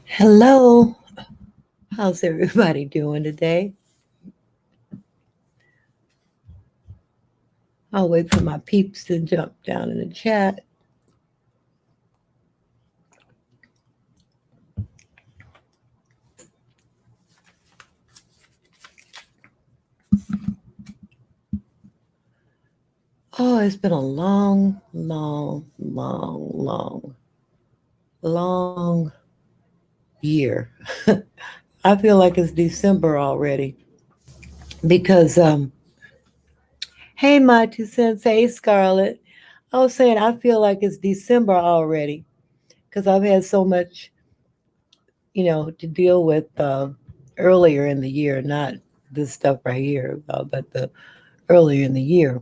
Hello, how's everybody doing today? I'll wait for my peeps to jump down in the chat. Oh, it's been a long year. I feel like it's December already because, hey, my 2 cents, hey, Scarlett. I was saying I feel like it's December already because I've had so much, to deal with earlier in the year, not this stuff right here, but the earlier in the year.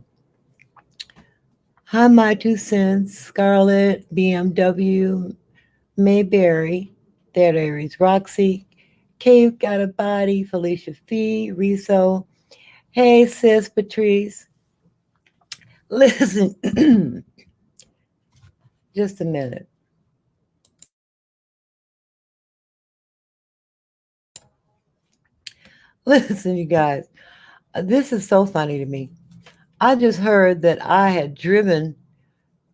Hi, my 2 cents, Scarlett, BMW, Mayberry, Dead Aries, Roxy, Cave Got a Body, Felicia Fee, Riso. Hey, sis, Patrice. Listen, just a minute. Listen, you guys, this is so funny to me. I just heard that I had driven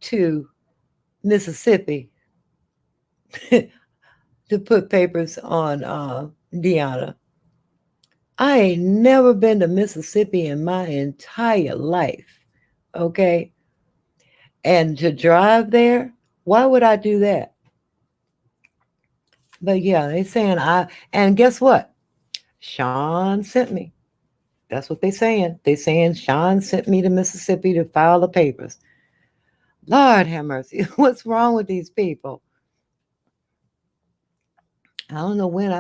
to Mississippi to put papers on Deanna. I ain't never been to Mississippi in my entire life. Okay. And to drive there, why would I do that? But yeah, they saying and guess what? Sean sent me. That's what they saying. They saying Sean sent me to Mississippi to file the papers. Lord have mercy. What's wrong with these people? I don't know when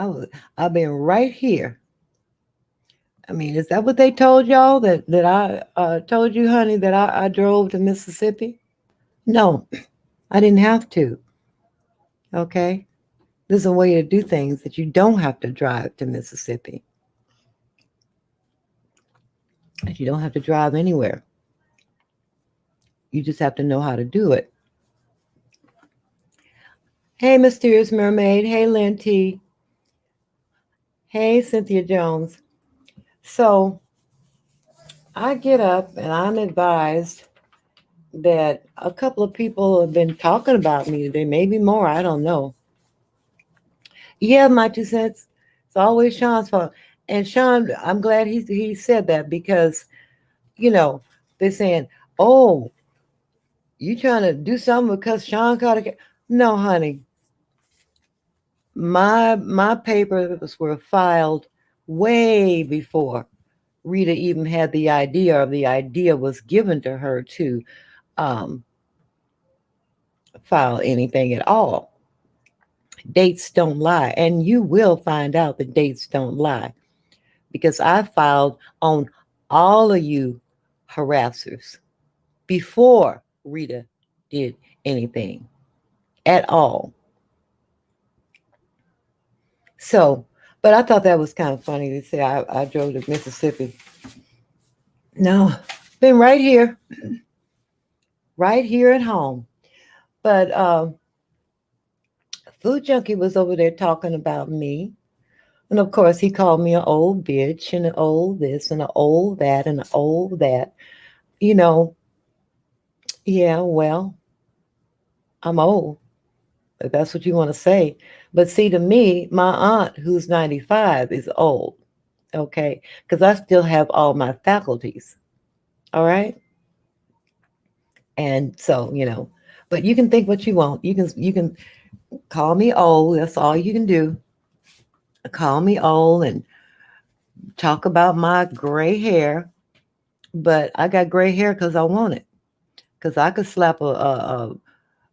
I've been right here. I mean, is that what they told y'all that I told you, honey, that I drove to Mississippi? No, I didn't have to. Okay. There's a way to do things that you don't have to drive to Mississippi. That you don't have to drive anywhere. You just have to know how to do it. Hey, Mysterious Mermaid. Hey, Lynn T. Hey, Cynthia Jones. So I get up and I'm advised that a couple of people have been talking about me today, maybe more, I don't know. Yeah, my 2 cents. It's always Sean's fault. And Sean, I'm glad he said that because, you know, they're saying, oh, you trying to do something because Sean caught a. No, honey. My papers were filed way before Rita even had the idea, or the idea was given to her to um, file anything at all. Dates don't lie, and you will find out that dates don't lie because I filed on all of you harassers before Rita did anything at all. So, but I thought that was kind of funny to say I drove to Mississippi. No, been right here at home. But Food Junkie was over there talking about me. And of course, he called me an old bitch and an old this and an old that and an old that. You know, yeah, well, I'm old, if that's what you want to say. But see, to me, my aunt, who's 95, is old, okay? Because I still have all my faculties, all right? And so, but you can think what you want. You can call me old. That's all you can do. Call me old and talk about my gray hair. But I got gray hair because I want it. Because I could slap a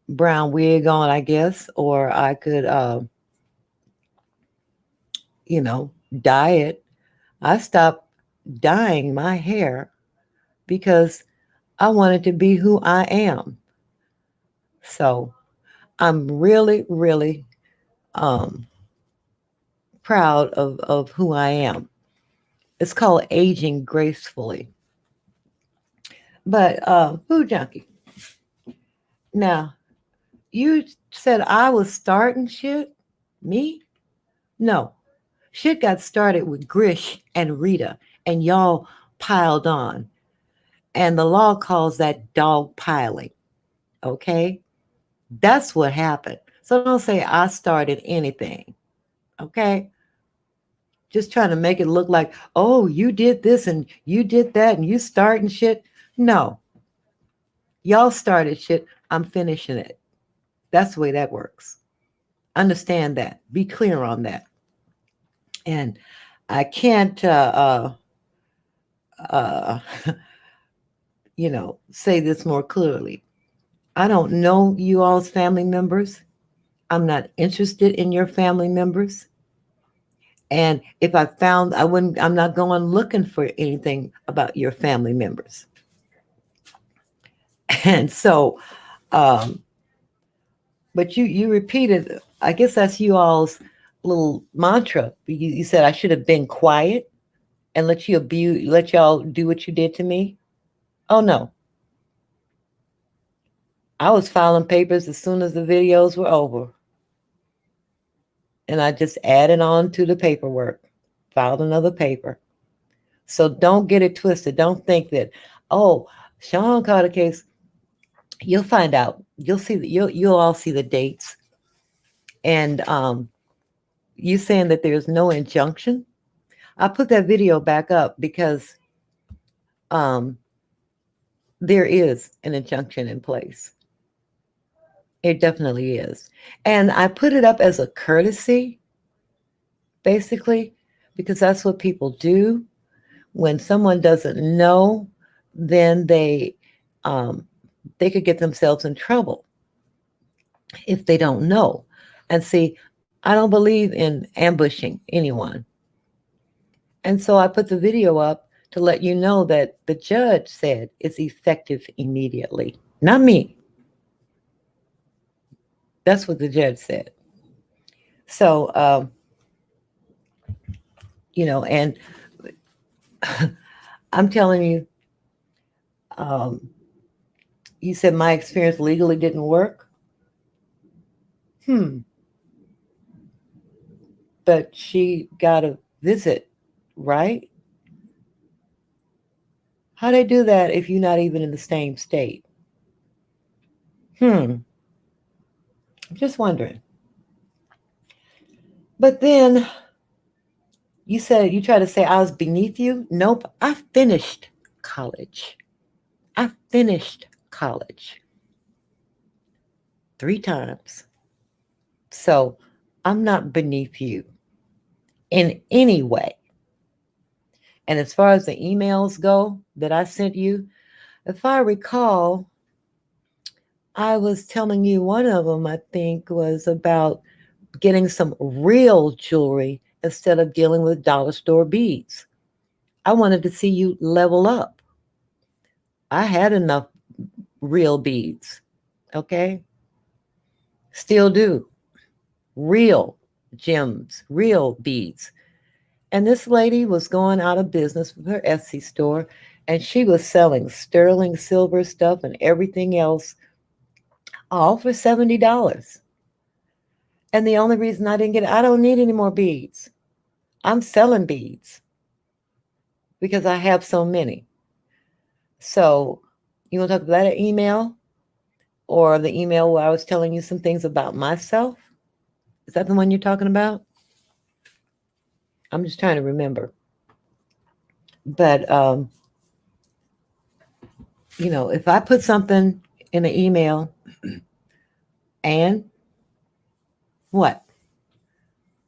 brown wig on, I guess, or I could, you know, dye it. I stopped dyeing my hair because I wanted to be who I am. So I'm really, really um, proud of who I am. It's called aging gracefully. But Food Junkie, now you said I was starting shit. Me? No. Shit got started with Grish and Rita, and y'all piled on. And the law calls that dog piling. Okay? That's what happened. So don't say I started anything. Okay? Just trying to make it look like, oh, you did this and you did that and you starting shit. No. Y'all started shit. I'm finishing it. That's the way that works. Understand that. Be clear on that. And I can't, uh, say this more clearly. I don't know you all's family members. I'm not interested in your family members. And if I found, I'm not going looking for anything about your family members. And so, um, but you repeated, I guess that's you all's little mantra. You said I should have been quiet and let y'all do what you did to me. Oh no, I was filing papers as soon as the videos were over, and I just added on to the paperwork, filed another paper. So don't get it twisted. Don't think that, oh, Sean caught a case. You'll find out. You'll all see the dates. And you saying that there's no injunction. I put that video back up because um, there is an injunction in place. It definitely is. And I put it up as a courtesy, basically, because that's what people do. When someone doesn't know, then um, they could get themselves in trouble if they don't know. And see, I don't believe in ambushing anyone. And so I put the video up to let you know that the judge said it's effective immediately. Not me. That's what the judge said. So, and I'm telling you, um, you said my experience legally didn't work. Hmm. But she got a visit, right? How they do that if you're not even in the same state? I'm just wondering. But then you said you tried to say I was beneath you. Nope. I finished college. I finished college 3 times. So I'm not beneath you in any way. And as far as the emails go that I sent you, if I recall, I was telling you one of them, I think, was about getting some real jewelry instead of dealing with dollar store beads. I wanted to see you level up. I had enough real beads, okay? Still do. Real gems, real beads. And this lady was going out of business with her Etsy store, and she was selling sterling silver stuff and everything else, all for $70. And the only reason I didn't get it, I don't need any more beads. I'm selling beads because I have so many. So, you want to talk about that email or the email where I was telling you some things about myself? Is that the one you're talking about? I'm just trying to remember. But, if I put something in an email and what?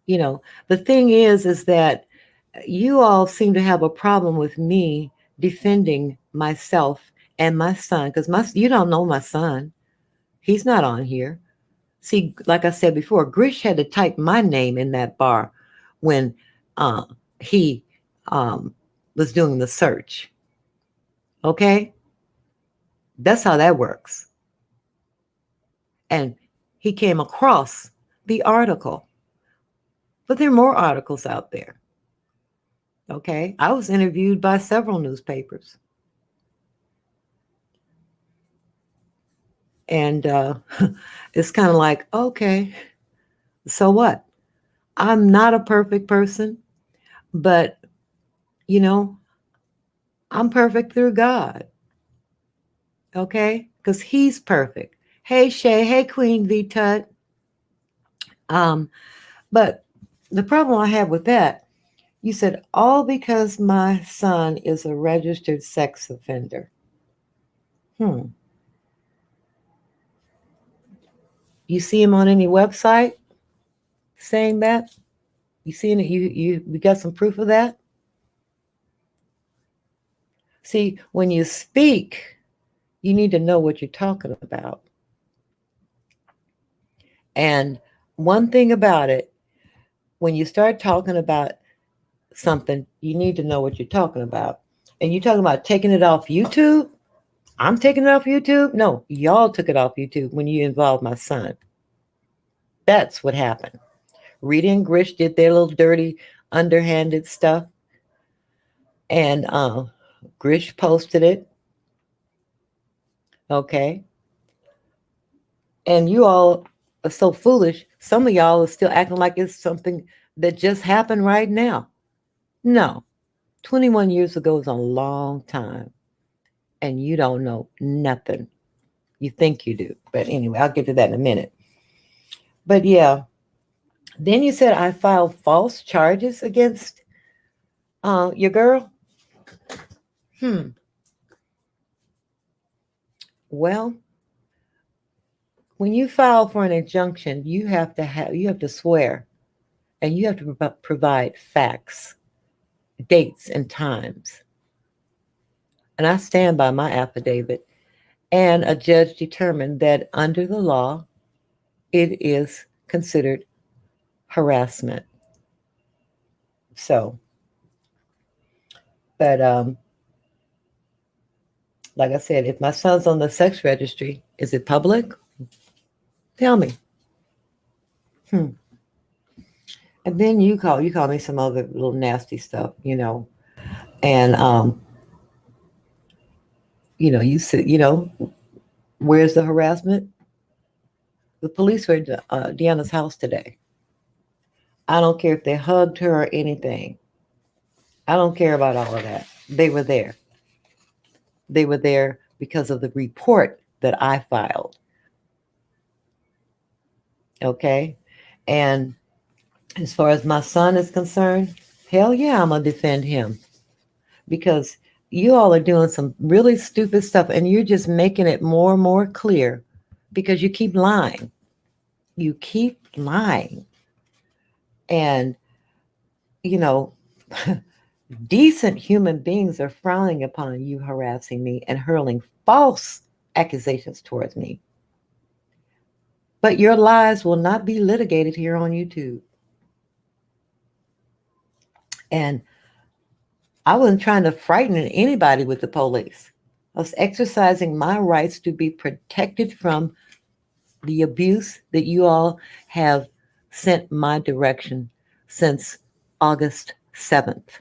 The thing is that you all seem to have a problem with me defending myself and my son because you don't know my son. He's not on here. See, like I said before, Grish had to type my name in that bar when uh, he was doing the search. Okay? That's how that works. And he came across the article. But there are more articles out there. Okay? I was interviewed by several newspapers. And it's kind of like, okay, so what? I'm not a perfect person, but you know, I'm perfect through God, okay? Because He's perfect. Hey, Shay. Hey, Queen V Tut. Um, but the problem I have with that, you said, all because my son is a registered sex offender. Hmm. You see him on any website saying that? You see it? You got some proof of that? See, when you speak, you need to know what you're talking about. And one thing about it, when you start talking about something, you need to know what you're talking about. And you're talking about taking it off YouTube? I'm taking it off YouTube? No, y'all took it off YouTube when you involved my son. That's what happened. Rita and Grish did their little dirty, underhanded stuff, and Grish posted it. Okay, and you all are so foolish. Some of y'all are still acting like it's something that just happened right now. No, 21 years ago is a long time, and you don't know nothing. You think you do, but anyway, I'll get to that in a minute. But yeah, then you said I filed false charges against your girl. Hmm. Well, when you file for an injunction, you have to swear, and you have to provide facts, dates, and times. And I stand by my affidavit. And a judge determined that under the law, it is considered harassment. So, but like I said, if my son's on the sex registry, is it public? Tell me. Hmm. And then you call me some other little nasty stuff, and you said, where's the harassment? The police were at Deanna's house today. I don't care if they hugged her or anything. I don't care about all of that. They were there. They were there because of the report that I filed. Okay. And as far as my son is concerned, hell yeah, I'm going to defend him because you all are doing some really stupid stuff and you're just making it more and more clear because you keep lying. You keep lying. And, you know, decent human beings are frowning upon you harassing me and hurling false accusations towards me. But your lies will not be litigated here on YouTube. And I wasn't trying to frighten anybody with the police. I was exercising my rights to be protected from the abuse that you all have sent my direction since August 7th.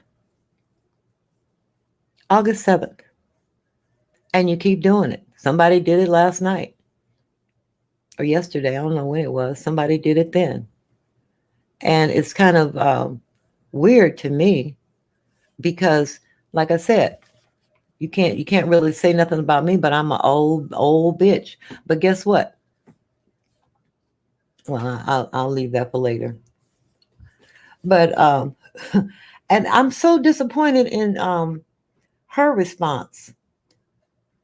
August 7th. And you keep doing it. Somebody did it last night or yesterday. I don't know when it was. Somebody did it then. And it's kind of weird to me because, like I said, you can't really say nothing about me, but I'm an old bitch. But guess what? Well, I'll leave that for later. But and I'm so disappointed in her response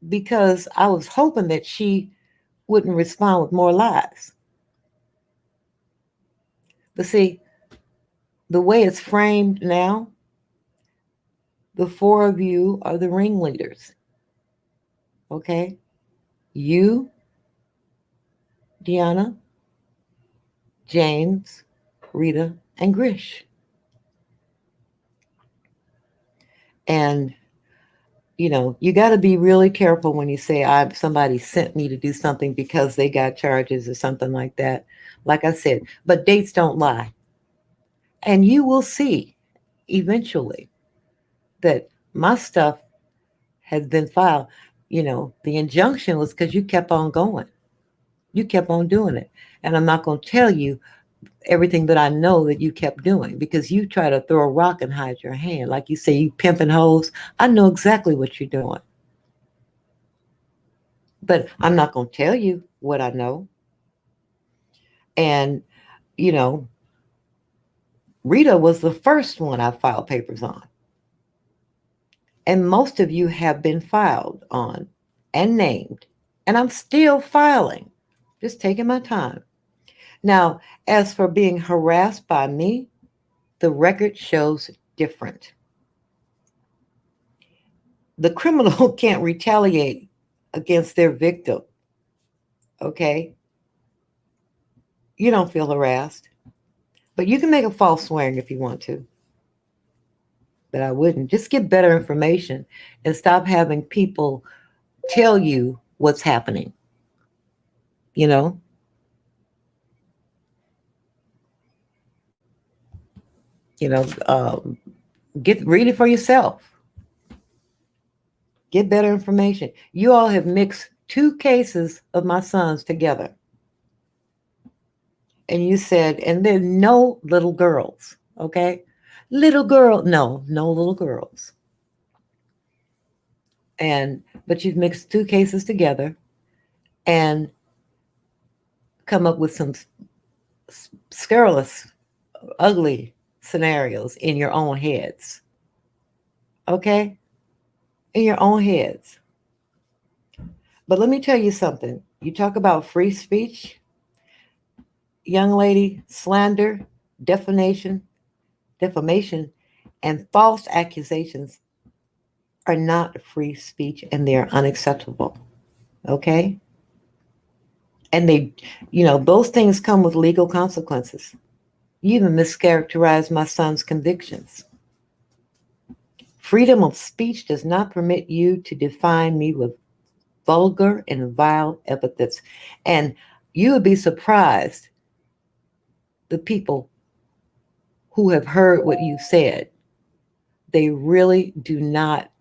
because I was hoping that she wouldn't respond with more lies. But see, the way it's framed now, the four of you are the ringleaders. Okay? You, Deanna, James, Rita, and Grish. And you got to be really careful when you say somebody sent me to do something because they got charges or something like that. Like I said, but dates don't lie. And you will see eventually that my stuff has been filed. The injunction was because you kept on going. You kept on doing it. And I'm not going to tell you everything that I know that you kept doing, because you try to throw a rock and hide your hand. Like you say, you pimping hoes. I know exactly what you're doing. But I'm not going to tell you what I know. And, you know, Rita was the first one I filed papers on. And most of you have been filed on and named. And I'm still filing, just taking my time. Now, as for being harassed by me, the record shows different. The criminal can't retaliate against their victim, okay? You don't feel harassed, but you can make a false swearing if you want to. But I wouldn't. Just get better information and stop having people tell you what's happening, you know? You know, read it for yourself. Get better information. You all have mixed two cases of my sons together. And you said, and there are no little girls, okay? Little girl, no little girls. But you've mixed two cases together and come up with some scurrilous, ugly scenarios in your own heads. Okay? In your own heads. But let me tell you something. You talk about free speech, young lady, slander, defamation, and false accusations are not free speech, and they're unacceptable. Okay? And those things come with legal consequences. You even mischaracterized my son's convictions. Freedom of speech does not permit you to define me with vulgar and vile epithets. And you would be surprised, the people who have heard what you said, they really do not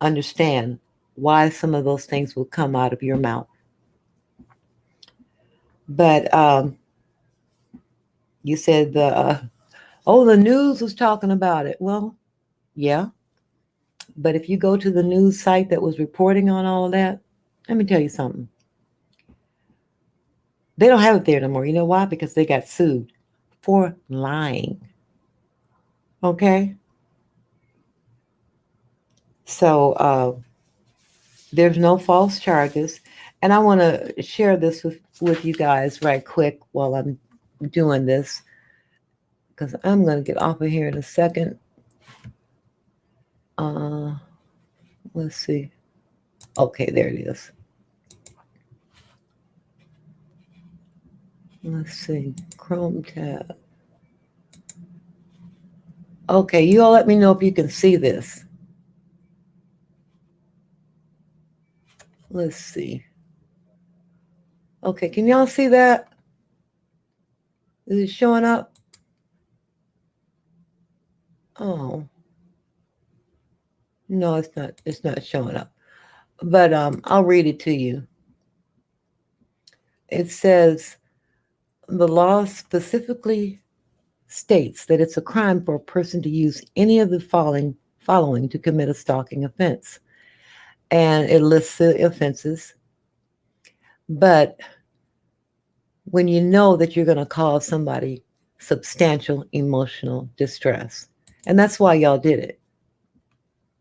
understand why some of those things will come out of your mouth. But you said the news was talking about it. Well, yeah. But if you go to the news site that was reporting on all of that, let me tell you something. They don't have it there no more. You know why? Because they got sued for lying. Okay? So there's no false charges. And I want to share this with you guys right quick while I'm doing this, because I'm going to get off of here in a second. Let's see. Okay, there it is. Let's see. Chrome tab. Okay, you all let me know if you can see this. Let's see. Okay, can y'all see that? Is it showing up? Oh. No, it's not. It's not showing up. But I'll read it to you. It says, the law specifically states that it's a crime for a person to use any of the following to commit a stalking offense. And it lists the offenses. But when you know that you're going to cause somebody substantial emotional distress, and that's why y'all did it.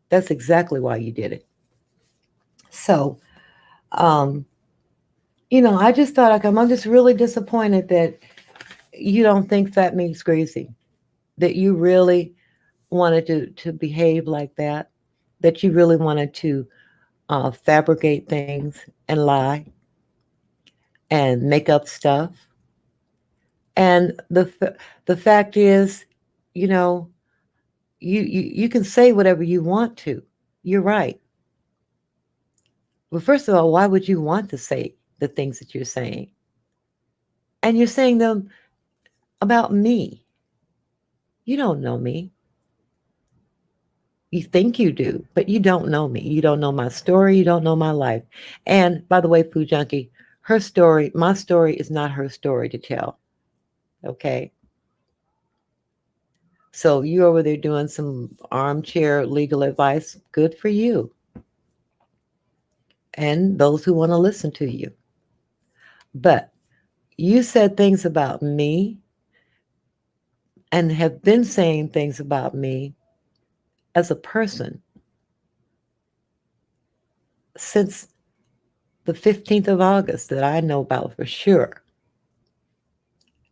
That's exactly why you did it. So, I just thought I'm just really disappointed that you don't think fat meat's greasy, that you really wanted to behave like that you really wanted to fabricate things and lie and make up stuff. And the fact is, you can say whatever you want to. You're right. Well, first of all, why would you want to say the things that you're saying? And you're saying them about me. You don't know me. You think you do, but you don't know me. You don't know my story. You don't know my life. And by the way, Food Junkie, my story is not her story to tell. Okay. So you over there doing some armchair legal advice. Good for you. And those who want to listen to you. But you said things about me and have been saying things about me as a person since the 15th of August that I know about for sure.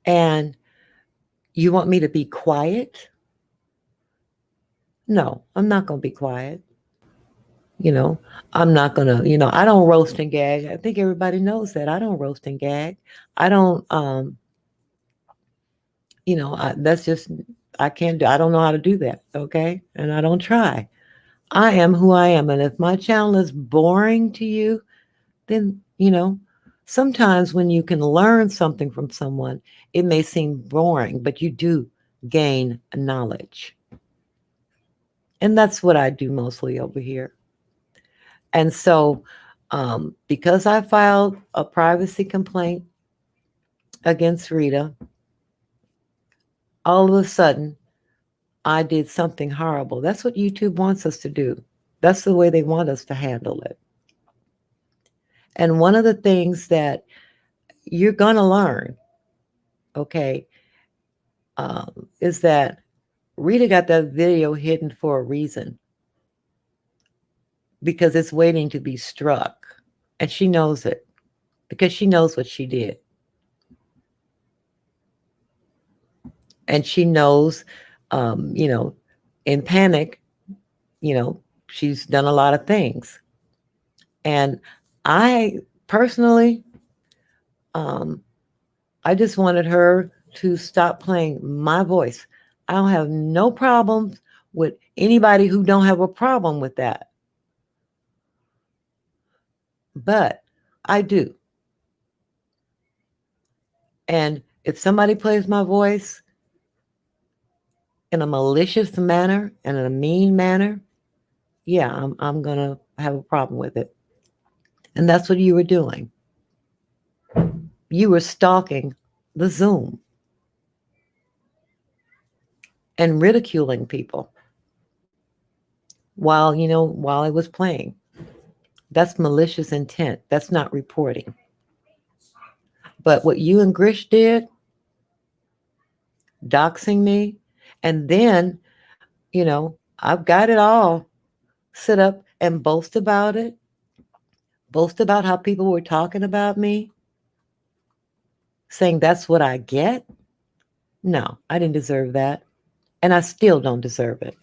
And you want me to be quiet? No, I'm not going to be quiet. You know, I'm not going to, I don't roast and gag. I think everybody knows that. I don't roast and gag. I don't, that's just, I can't do, I don't know how to do that. Okay. And I don't try. I am who I am. And if my channel is boring to you, then, sometimes when you can learn something from someone, it may seem boring, but you do gain knowledge. And that's what I do mostly over here. And so, because I filed a privacy complaint against Rita, all of a sudden, I did something horrible. That's what YouTube wants us to do. That's the way they want us to handle it. And one of the things that you're going to learn, okay, is that Rita got that video hidden for a reason, because it's waiting to be struck. And she knows it because she knows what she did. And she knows, in panic, she's done a lot of things. And I personally, I just wanted her to stop playing my voice. I don't have no problems with anybody who don't have a problem with that. But I do. And if somebody plays my voice in a malicious manner and in a mean manner, yeah, I'm going to have a problem with it. And that's what you were doing. You were stalking the Zoom and ridiculing people while I was playing. That's malicious intent. That's not reporting. But what you and Grish did, doxing me, and then, I've got it all sit up and boast about it, boast about how people were talking about me, saying that's what I get. No, I didn't deserve that. And I still don't deserve it.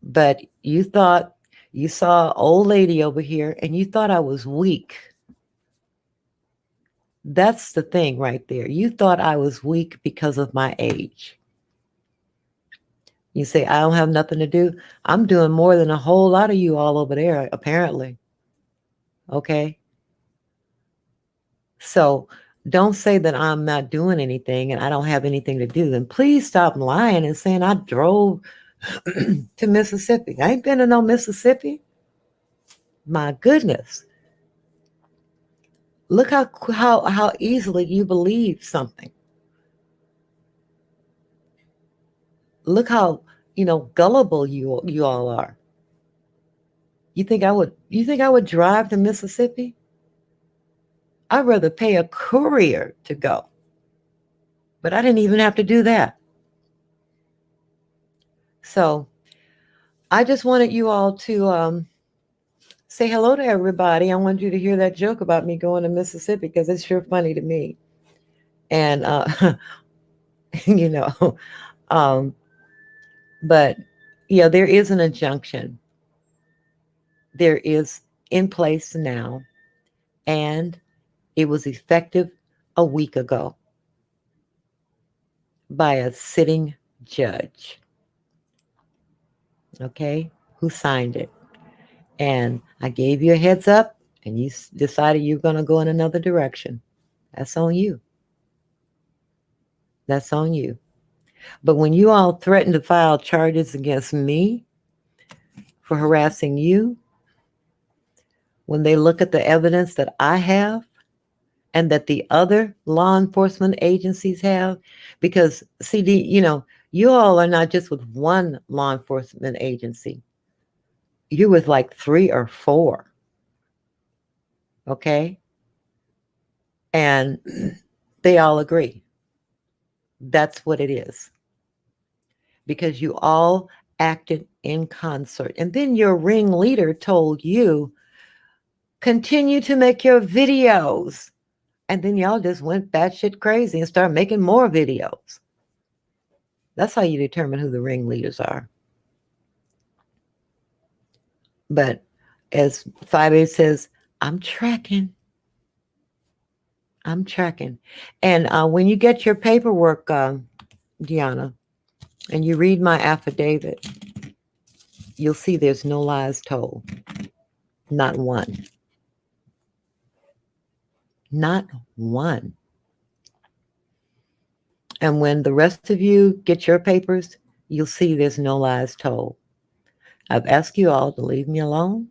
But you thought you saw an old lady over here and you thought I was weak. That's the thing right there. You thought I was weak because of my age. You say, I don't have nothing to do. I'm doing more than a whole lot of you all over there, apparently. Okay? So don't say that I'm not doing anything and I don't have anything to do. Then please stop lying and saying I drove to Mississippi. I ain't been to no Mississippi. My goodness. Look how easily you believe something. Look how, gullible you all are. You think I would drive to Mississippi? I'd rather pay a courier to go. But I didn't even have to do that. So I just wanted you all to say hello to everybody. I wanted you to hear that joke about me going to Mississippi because it's sure funny to me. And, but yeah, there is an injunction. There is in place now, and it was effective a week ago by a sitting judge, okay, who signed it. And I gave you a heads up, and you decided you're going to go in another direction. That's on you. That's on you. But when you all threaten to file charges against me for harassing you, when they look at the evidence that I have, and that the other law enforcement agencies have? Because CD, you all are not just with one law enforcement agency. You're with like 3 or 4. Okay? And they all agree. That's what it is. Because you all acted in concert. And then your ringleader told you, continue to make your videos. And then y'all just went batshit crazy and started making more videos. That's how you determine who the ringleaders are. But as 5A says, I'm tracking. I'm tracking. And when you get your paperwork, Deanna, and you read my affidavit, you'll see there's no lies told. Not one. Not one. And when the rest of you get your papers, you'll see there's no lies told. I've asked you all to leave me alone.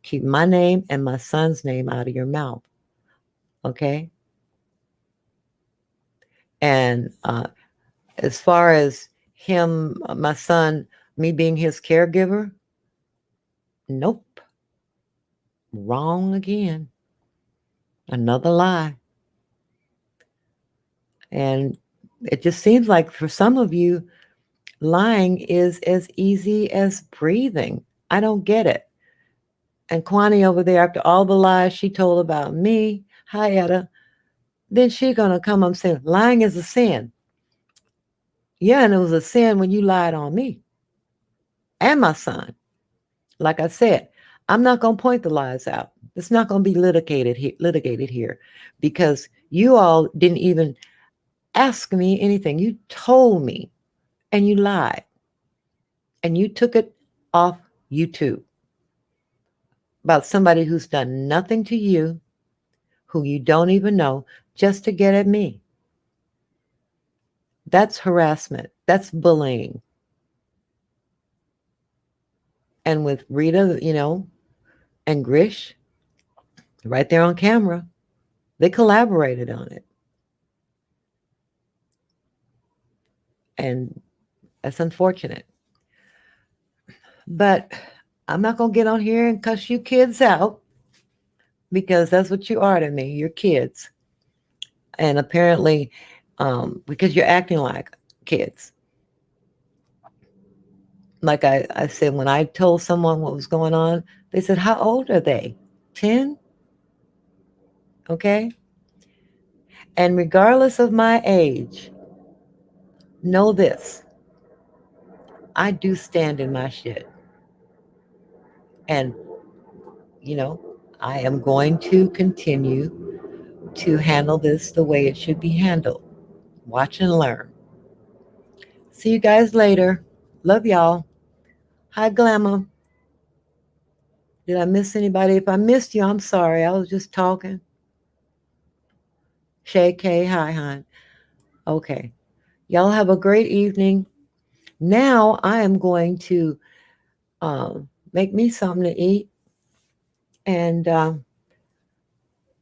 Keep my name and my son's name out of your mouth. Okay? And as far as him, my son, me being his caregiver, nope. Wrong again. Another lie. And it just seems like for some of you, lying is as easy as breathing. I don't get it. And Kwani over there, after all the lies she told about me, hi Etta, then she's going to come up saying, lying is a sin. Yeah, and it was a sin when you lied on me and my son. Like I said, I'm not going to point the lies out. It's not going to be litigated here because you all didn't even ask me anything. You told me and you lied and you took it off YouTube about somebody who's done nothing to you, who you don't even know, just to get at me. That's harassment. That's bullying. And with Rita, and Grish, right there on camera, they collaborated on it. And that's unfortunate. But I'm not going to get on here and cuss you kids out because that's what you are to me. You're kids. And apparently, because you're acting like kids. Like I said, when I told someone what was going on, they said, how old are they? 10? Okay? And regardless of my age, know this. I do stand in my shit. And, I am going to continue to handle this the way it should be handled. Watch and learn. See you guys later. Love y'all. Hi, Glamour. Did I miss anybody? If I missed you, I'm sorry. I was just talking. Shay K, hi, hon. Okay. Y'all have a great evening. Now I am going to make me something to eat and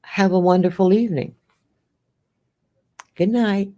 have a wonderful evening. Good night.